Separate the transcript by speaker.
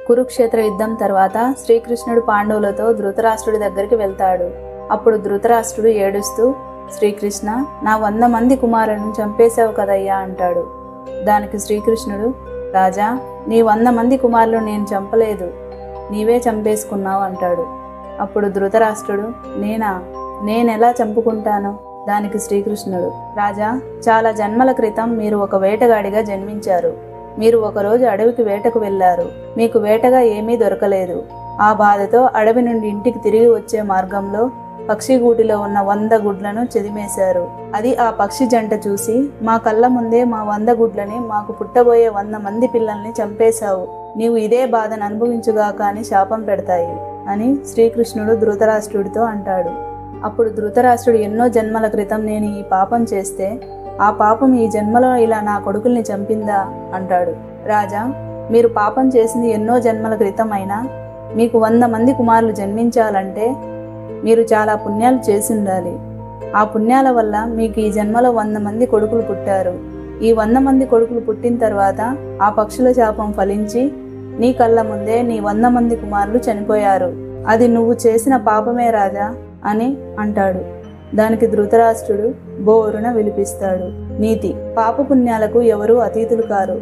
Speaker 1: కురుక్షేత్ర యుద్ధం తర్వాత శ్రీకృష్ణుడు పాండవులతో ధృతరాష్ట్రుడి దగ్గరికి వెళ్తాడు. అప్పుడు ధృతరాష్ట్రుడు ఏడుస్తూ, శ్రీకృష్ణ, నా 100 మంది కుమారులను చంపేశావు కదయ్యా అంటాడు. దానికి శ్రీకృష్ణుడు, రాజా, నీ 100 మంది కుమారులు నేను చంపలేదు, నీవే చంపేసుకున్నావు అంటాడు. అప్పుడు ధృతరాష్ట్రుడు, నేనెలా చంపుకుంటాను? దానికి శ్రీకృష్ణుడు, రాజా, చాలా జన్మల క్రితం మీరు ఒక వేటగాడిగా జన్మించారు. మీరు ఒకరోజు అడవికి వేటకు వెళ్లారు. మీకు వేటగా ఏమీ దొరకలేదు. ఆ బాధతో అడవి నుండి ఇంటికి తిరిగి వచ్చే మార్గంలో పక్షి గూటిలో ఉన్న 100 గుడ్లను చెదిమేశారు. అది ఆ పక్షి జంట చూసి, మా కళ్ళ ముందే మా 100 గుడ్లని, మాకు పుట్టబోయే 100 మంది పిల్లల్ని చంపేశావు. నీవు ఇదే బాధను అనుభవించుగాక అని శాపం పెడతాయి అని శ్రీకృష్ణుడు ధృతరాష్ట్రుడితో అంటాడు. అప్పుడు ధృతరాష్ట్రుడు, ఎన్నో జన్మల క్రితం నేను ఈ పాపం చేస్తే ఆ పాపం ఈ జన్మలో ఇలా నా కొడుకుల్ని చంపిందా అంటాడు. రాజా, మీరు పాపం చేసింది ఎన్నో జన్మల క్రితం అయినా మీకు 100 మంది కుమారులు జన్మించాలంటే మీరు చాలా పుణ్యాలు చేసి ఉండాలి. ఆ పుణ్యాల వల్ల మీకు ఈ జన్మలో 100 మంది కొడుకులు పుట్టారు. ఈ 100 మంది కొడుకులు పుట్టిన తర్వాత ఆ పక్షుల శాపం ఫలించి నీ కళ్ళ ముందే నీ 100 మంది కుమారులు చనిపోయారు. అది నువ్వు చేసిన పాపమే రాజా అని అంటాడు. దానికి ధృతరాష్ట్రుడు బోరున విలిపిస్తాడు. నీతి: పాపపుణ్యాలకు ఎవరూ అతీతులు కారు.